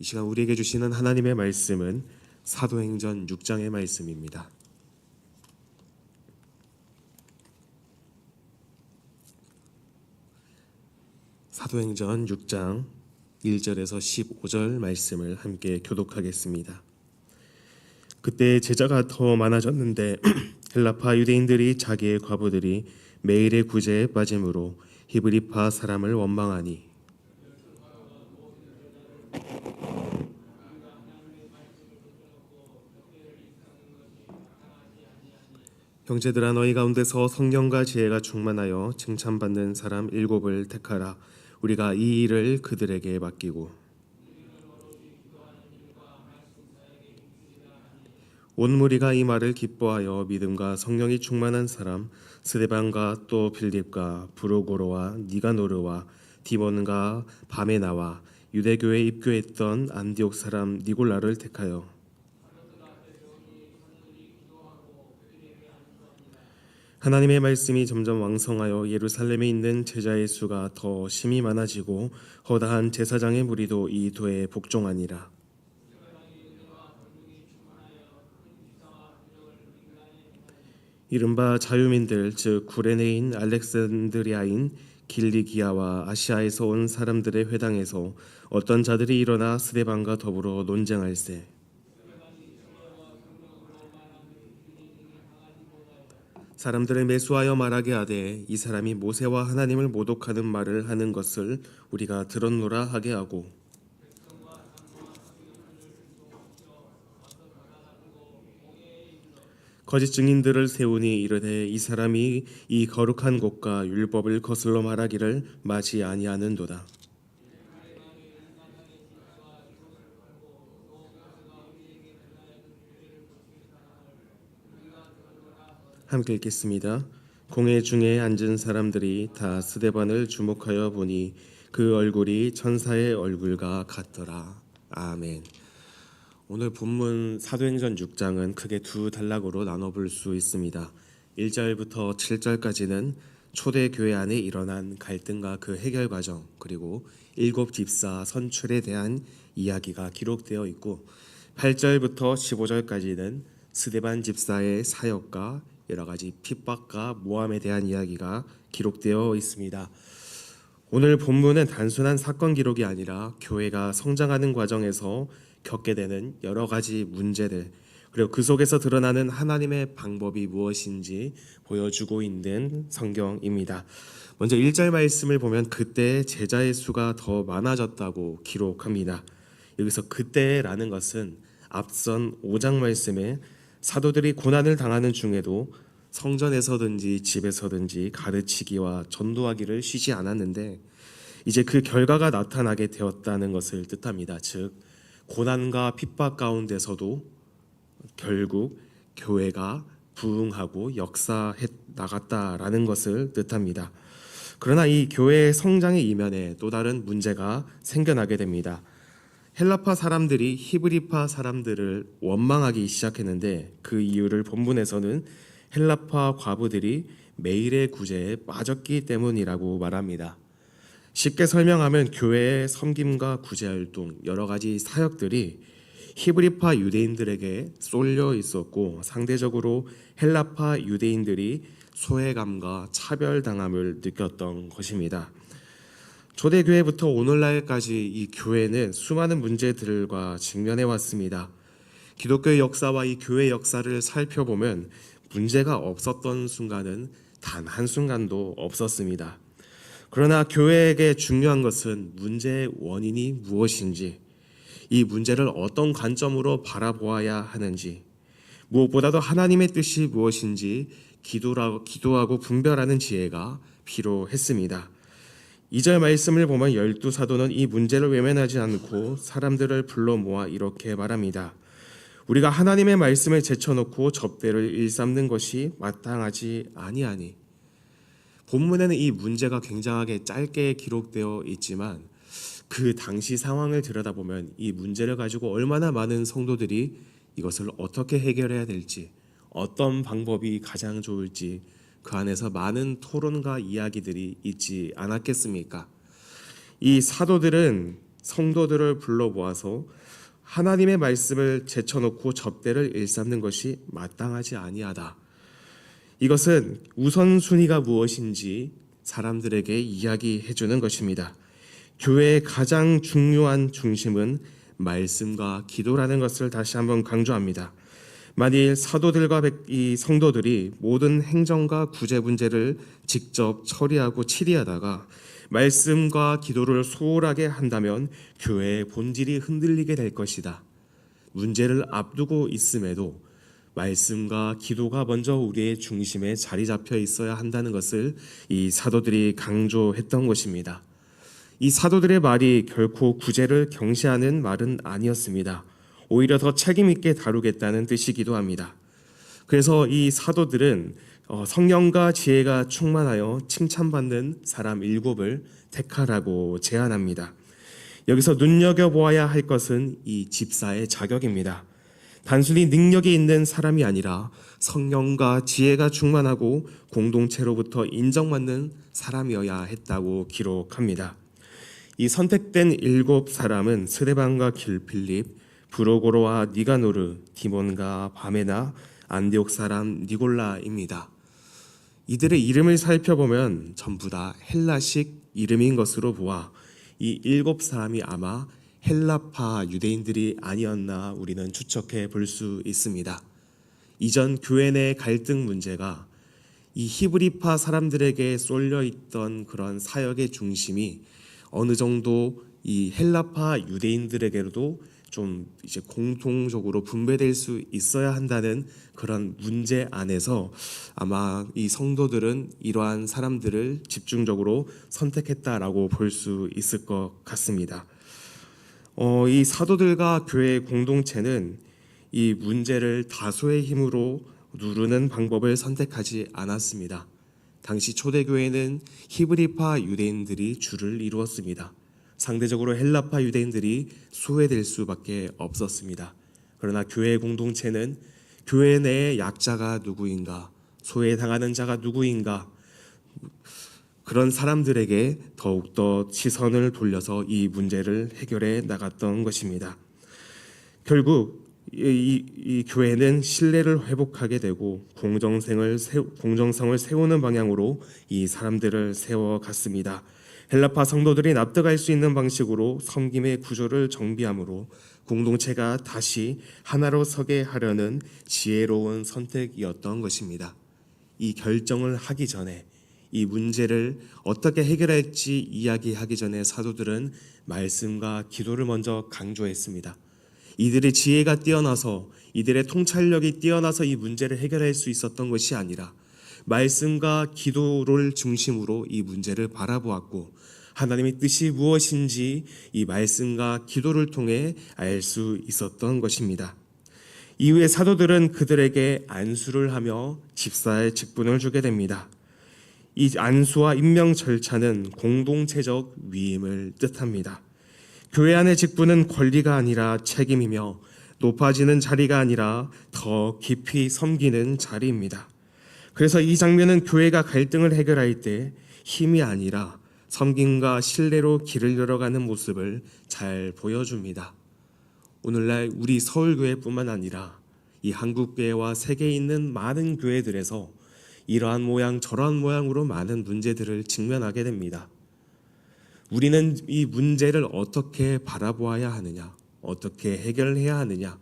이 시간 우리에게 주시는 하나님의 말씀은 사도행전 6장의 말씀입니다. 사도행전 6장 1절에서 15절 말씀을 함께 교독하겠습니다. 그때 제자가 더 많아졌는데 헬라파 유대인들이 자기의 과부들이 매일의 구제에 빠짐으로 히브리파 사람을 원망하니 형제들아, 너희 가운데서 성령과 지혜가 충만하여 칭찬받는 사람 7을 택하라. 우리가 이 일을 그들에게 맡기고 온 무리가 이 말을 기뻐하여 믿음과 성령이 충만한 사람 스데반과 또 빌립과 브루고로와 니가노르와 디몬과 바메나와 유대교에 입교했던 안디옥 사람 니골라를 택하여 하나님의 말씀이 점점 왕성하여 예루살렘에 있는 제자의 수가 더 심히 많아지고 허다한 제사장의 무리도 이 도에 복종하니라. 이른바 자유민들 즉 구레네인 알렉산드리아인 길리기아와 아시아에서 온 사람들의 회당에서 어떤 자들이 일어나 스데반과 더불어 논쟁할세. 사람들을 매수하여 말하게 하되 이 사람이 모세와 하나님을 모독하는 말을 하는 것을 우리가 들었노라 하게 하고 거짓 증인들을 세우니 이르되 이 사람이 이 거룩한 곳과 율법을 거슬러 말하기를 마치 아니하는도다. 함께 읽겠습니다. 공회 중에 앉은 사람들이 다 스데반을 주목하여 보니 그 얼굴이 천사의 얼굴과 같더라. 아멘. 오늘 본문 사도행전 6장은 크게 두 단락으로 나눠볼 수 있습니다. 1절부터 7절까지는 초대교회 안에 일어난 갈등과 그 해결 과정, 그리고 7 집사 선출에 대한 이야기가 기록되어 있고 8절부터 15절까지는 스데반 집사의 사역과 여러 가지 핍박과 모함에 대한 이야기가 기록되어 있습니다. 오늘 본문은 단순한 사건 기록이 아니라 교회가 성장하는 과정에서 겪게 되는 여러 가지 문제들, 그리고 그 속에서 드러나는 하나님의 방법이 무엇인지 보여주고 있는 성경입니다. 먼저 1절 말씀을 보면 그때 제자의 수가 더 많아졌다고 기록합니다. 여기서 그때라는 것은 앞선 5장 말씀에 사도들이 고난을 당하는 중에도 성전에서든지 집에서든지 가르치기와 전도하기를 쉬지 않았는데 이제 그 결과가 나타나게 되었다는 것을 뜻합니다. 즉 고난과 핍박 가운데서도 결국 교회가 부흥하고 역사해 나갔다라는 것을 뜻합니다. 그러나 이 교회의 성장의 이면에 또 다른 문제가 생겨나게 됩니다. 헬라파 사람들이 히브리파 사람들을 원망하기 시작했는데 그 이유를 본문에서는 헬라파 과부들이 매일의 구제에 빠졌기 때문이라고 말합니다. 쉽게 설명하면 교회의 섬김과 구제 활동, 여러 가지 사역들이 히브리파 유대인들에게 쏠려 있었고 상대적으로 헬라파 유대인들이 소외감과 차별당함을 느꼈던 것입니다. 초대교회부터 오늘날까지 이 교회는 수많은 문제들과 직면해 왔습니다. 기독교의 역사와 이 교회 역사를 살펴보면 문제가 없었던 순간은 단 한순간도 없었습니다. 그러나 교회에게 중요한 것은 문제의 원인이 무엇인지, 이 문제를 어떤 관점으로 바라보아야 하는지, 무엇보다도 하나님의 뜻이 무엇인지 기도하고 분별하는 지혜가 필요했습니다. 2절 말씀을 보면 12사도는 이 문제를 외면하지 않고 사람들을 불러 모아 이렇게 말합니다. 우리가 하나님의 말씀을 제쳐놓고 접대를 일삼는 것이 마땅하지 아니하니. 본문에는 이 문제가 굉장하게 짧게 기록되어 있지만 그 당시 상황을 들여다보면 이 문제를 가지고 얼마나 많은 성도들이 이것을 어떻게 해결해야 될지, 어떤 방법이 가장 좋을지 그 안에서 많은 토론과 이야기들이 있지 않았겠습니까? 이 사도들은 성도들을 불러 모아서 하나님의 말씀을 제쳐놓고 접대를 일삼는 것이 마땅하지 아니하다. 이것은 우선순위가 무엇인지 사람들에게 이야기해 주는 것입니다. 교회의 가장 중요한 중심은 말씀과 기도라는 것을 다시 한번 강조합니다. 만일 사도들과 이 성도들이 모든 행정과 구제 문제를 직접 처리하고 치리하다가 말씀과 기도를 소홀하게 한다면 교회의 본질이 흔들리게 될 것이다. 문제를 앞두고 있음에도 말씀과 기도가 먼저 우리의 중심에 자리 잡혀 있어야 한다는 것을 이 사도들이 강조했던 것입니다. 이 사도들의 말이 결코 구제를 경시하는 말은 아니었습니다. 오히려 더 책임 있게 다루겠다는 뜻이기도 합니다. 그래서 이 사도들은 성령과 지혜가 충만하여 칭찬받는 사람 7을 택하라고 제안합니다. 여기서 눈여겨보아야 할 것은 이 집사의 자격입니다. 단순히 능력이 있는 사람이 아니라 성령과 지혜가 충만하고 공동체로부터 인정받는 사람이어야 했다고 기록합니다. 이 선택된 7사람은 스데반과 길필립, 브로고로와 니가노르, 디몬과 바메나, 안디옥 사람 니골라입니다. 이들의 이름을 살펴보면 전부 다 헬라식 이름인 것으로 보아 이 7사람이 아마 헬라파 유대인들이 아니었나 우리는 추측해 볼 수 있습니다. 이전 교회 내 갈등 문제가 이 히브리파 사람들에게 쏠려 있던 그런 사역의 중심이 어느 정도 이 헬라파 유대인들에게로도 좀 이제 공통적으로 분배될 수 있어야 한다는 그런 문제 안에서 아마 이 성도들은 이러한 사람들을 집중적으로 선택했다라고 볼 수 있을 것 같습니다. 이 사도들과 교회의 공동체는 이 문제를 다수의 힘으로 누르는 방법을 선택하지 않았습니다. 당시 초대교회는 히브리파 유대인들이 주를 이루었습니다. 상대적으로 헬라파 유대인들이 소외될 수밖에 없었습니다. 그러나 교회 공동체는 교회 내의 약자가 누구인가, 소외당하는 자가 누구인가, 그런 사람들에게 더욱더 시선을 돌려서 이 문제를 해결해 나갔던 것입니다. 결국 이 교회는 신뢰를 회복하게 되고 공정성을 세우는 방향으로 이 사람들을 세워갔습니다. 헬라파 성도들이 납득할 수 있는 방식으로 섬김의 구조를 정비함으로 공동체가 다시 하나로 서게 하려는 지혜로운 선택이었던 것입니다. 이 결정을 하기 전에 이 문제를 어떻게 해결할지 이야기하기 전에 사도들은 말씀과 기도를 먼저 강조했습니다. 이들의 지혜가 뛰어나서 이들의 통찰력이 뛰어나서 이 문제를 해결할 수 있었던 것이 아니라 말씀과 기도를 중심으로 이 문제를 바라보았고 하나님의 뜻이 무엇인지 이 말씀과 기도를 통해 알 수 있었던 것입니다. 이후에 사도들은 그들에게 안수를 하며 집사의 직분을 주게 됩니다. 이 안수와 임명 절차는 공동체적 위임을 뜻합니다. 교회 안의 직분은 권리가 아니라 책임이며 높아지는 자리가 아니라 더 깊이 섬기는 자리입니다. 그래서 이 장면은 교회가 갈등을 해결할 때 힘이 아니라 섬김과 신뢰로 길을 열어가는 모습을 잘 보여줍니다. 오늘날 우리 서울교회뿐만 아니라 이 한국교회와 세계에 있는 많은 교회들에서 이러한 모양 저러한 모양으로 많은 문제들을 직면하게 됩니다. 우리는 이 문제를 어떻게 바라보아야 하느냐, 어떻게 해결해야 하느냐,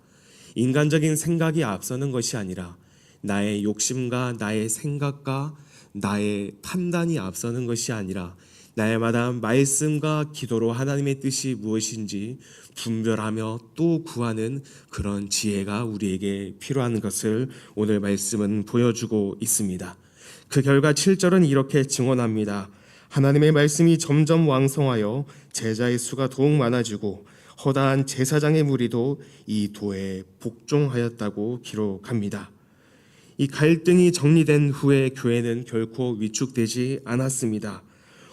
인간적인 생각이 앞서는 것이 아니라 나의 욕심과 나의 생각과 나의 판단이 앞서는 것이 아니라 날마다 말씀과 기도로 하나님의 뜻이 무엇인지 분별하며 또 구하는 그런 지혜가 우리에게 필요한 것을 오늘 말씀은 보여주고 있습니다. 그 결과 7절은 이렇게 증언합니다. 하나님의 말씀이 점점 왕성하여 제자의 수가 더욱 많아지고 허다한 제사장의 무리도 이 도에 복종하였다고 기록합니다. 이 갈등이 정리된 후에 교회는 결코 위축되지 않았습니다.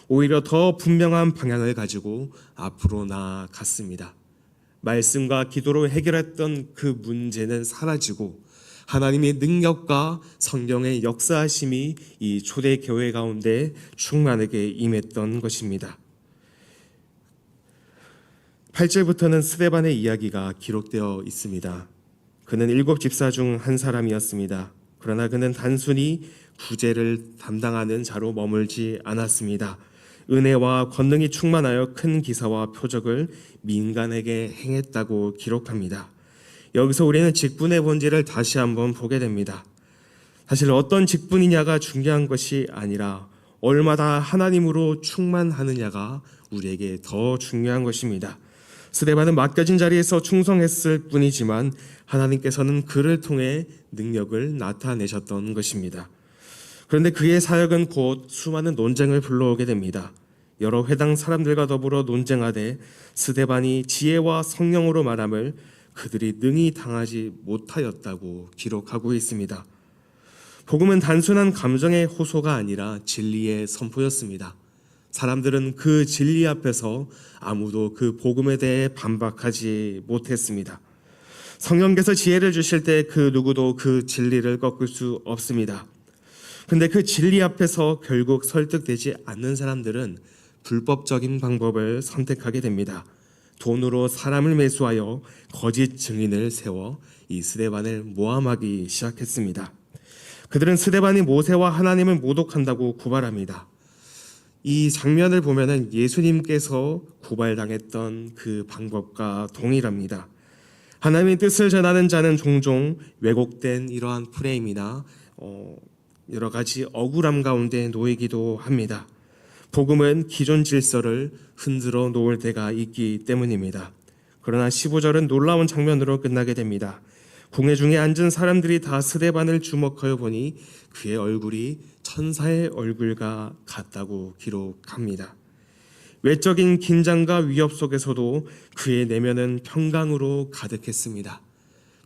오히려 더 분명한 방향을 가지고 앞으로 나아갔습니다. 말씀과 기도로 해결했던 그 문제는 사라지고 하나님의 능력과 성령의 역사하심이 이 초대교회 가운데 충만하게 임했던 것입니다. 8절부터는 스데반의 이야기가 기록되어 있습니다. 그는 7집사 중 한 사람이었습니다. 그러나 그는 단순히 구제를 담당하는 자로 머물지 않았습니다. 은혜와 권능이 충만하여 큰 기사와 표적을 민간에게 행했다고 기록합니다. 여기서 우리는 직분의 본질을 다시 한번 보게 됩니다. 사실 어떤 직분이냐가 중요한 것이 아니라 얼마나 하나님으로 충만하느냐가 우리에게 더 중요한 것입니다. 스데반은 맡겨진 자리에서 충성했을 뿐이지만 하나님께서는 그를 통해 능력을 나타내셨던 것입니다. 그런데 그의 사역은 곧 수많은 논쟁을 불러오게 됩니다. 여러 회당 사람들과 더불어 논쟁하되 스데반이 지혜와 성령으로 말함을 그들이 능히 당하지 못하였다고 기록하고 있습니다. 복음은 단순한 감정의 호소가 아니라 진리의 선포였습니다. 사람들은 그 진리 앞에서 아무도 그 복음에 대해 반박하지 못했습니다. 성령께서 지혜를 주실 때 그 누구도 그 진리를 꺾을 수 없습니다. 근데 그 진리 앞에서 결국 설득되지 않는 사람들은 불법적인 방법을 선택하게 됩니다. 돈으로 사람을 매수하여 거짓 증인을 세워 이 스데반을 모함하기 시작했습니다. 그들은 스데반이 모세와 하나님을 모독한다고 고발합니다. 이 장면을 보면은 예수님께서 고발당했던 그 방법과 동일합니다. 하나님의 뜻을 전하는 자는 종종 왜곡된 이러한 프레임이나 여러 가지 억울함 가운데 놓이기도 합니다. 복음은 기존 질서를 흔들어 놓을 때가 있기 때문입니다. 그러나 15절은 놀라운 장면으로 끝나게 됩니다. 공회 중에 앉은 사람들이 다 스데반을 주목하여 보니 그의 얼굴이 천사의 얼굴과 같다고 기록합니다. 외적인 긴장과 위협 속에서도 그의 내면은 평강으로 가득했습니다.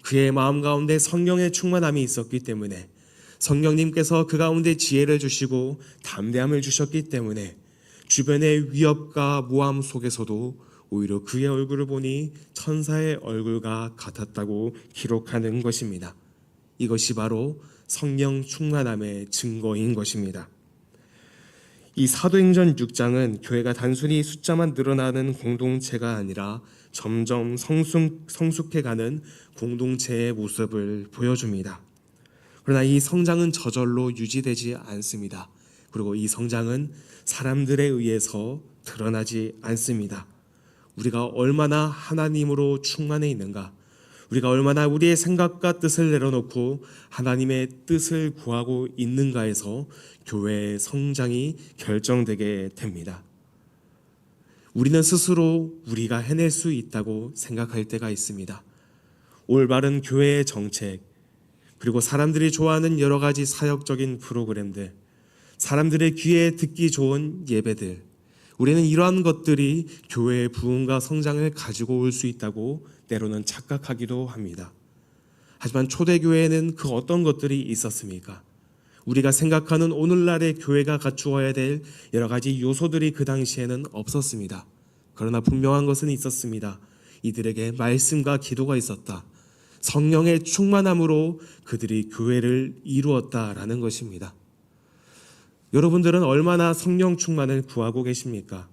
그의 마음 가운데 성령의 충만함이 있었기 때문에 성령님께서 그 가운데 지혜를 주시고 담대함을 주셨기 때문에 주변의 위협과 모함 속에서도 오히려 그의 얼굴을 보니 천사의 얼굴과 같았다고 기록하는 것입니다. 이것이 바로 성령 충만함의 증거인 것입니다. 이 사도행전 6장은 교회가 단순히 숫자만 늘어나는 공동체가 아니라 점점 성숙해가는 공동체의 모습을 보여줍니다. 그러나 이 성장은 저절로 유지되지 않습니다. 그리고 이 성장은 사람들에 의해서 드러나지 않습니다. 우리가 얼마나 하나님으로 충만해 있는가, 우리가 얼마나 우리의 생각과 뜻을 내려놓고 하나님의 뜻을 구하고 있는가에서 교회의 성장이 결정되게 됩니다. 우리는 스스로 우리가 해낼 수 있다고 생각할 때가 있습니다. 올바른 교회의 정책, 그리고 사람들이 좋아하는 여러 가지 사역적인 프로그램들, 사람들의 귀에 듣기 좋은 예배들, 우리는 이러한 것들이 교회의 부흥과 성장을 가지고 올 수 있다고 때로는 착각하기도 합니다. 하지만 초대교회에는 그 어떤 것들이 있었습니까? 우리가 생각하는 오늘날의 교회가 갖추어야 될 여러 가지 요소들이 그 당시에는 없었습니다. 그러나 분명한 것은 있었습니다. 이들에게 말씀과 기도가 있었다. 성령의 충만함으로 그들이 교회를 이루었다라는 것입니다. 여러분들은 얼마나 성령 충만을 구하고 계십니까?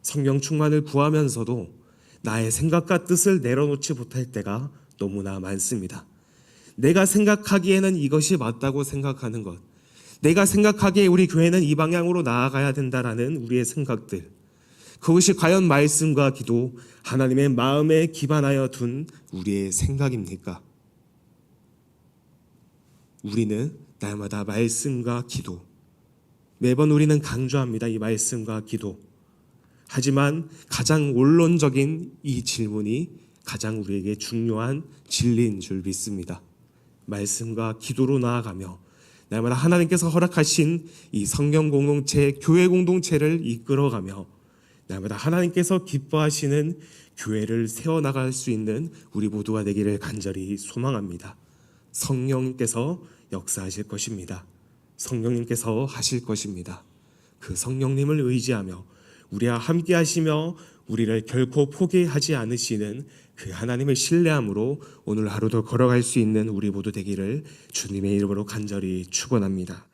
성령 충만을 구하면서도 나의 생각과 뜻을 내려놓지 못할 때가 너무나 많습니다. 내가 생각하기에는 이것이 맞다고 생각하는 것, 내가 생각하기에 우리 교회는 이 방향으로 나아가야 된다라는 우리의 생각들, 그것이 과연 말씀과 기도, 하나님의 마음에 기반하여 둔 우리의 생각입니까? 우리는 날마다 말씀과 기도, 매번 우리는 강조합니다. 이 말씀과 기도. 하지만 가장 원론적인 이 질문이 가장 우리에게 중요한 진리인 줄 믿습니다. 말씀과 기도로 나아가며 날마다 하나님께서 허락하신 이 성령 공동체, 교회 공동체를 이끌어가며 날마다 하나님께서 기뻐하시는 교회를 세워나갈 수 있는 우리 모두가 되기를 간절히 소망합니다. 성령님께서 역사하실 것입니다. 성령님께서 하실 것입니다. 그 성령님을 의지하며 우리와 함께 하시며 우리를 결코 포기하지 않으시는 그 하나님을 신뢰함으로 오늘 하루도 걸어갈 수 있는 우리 모두 되기를 주님의 이름으로 간절히 축원합니다.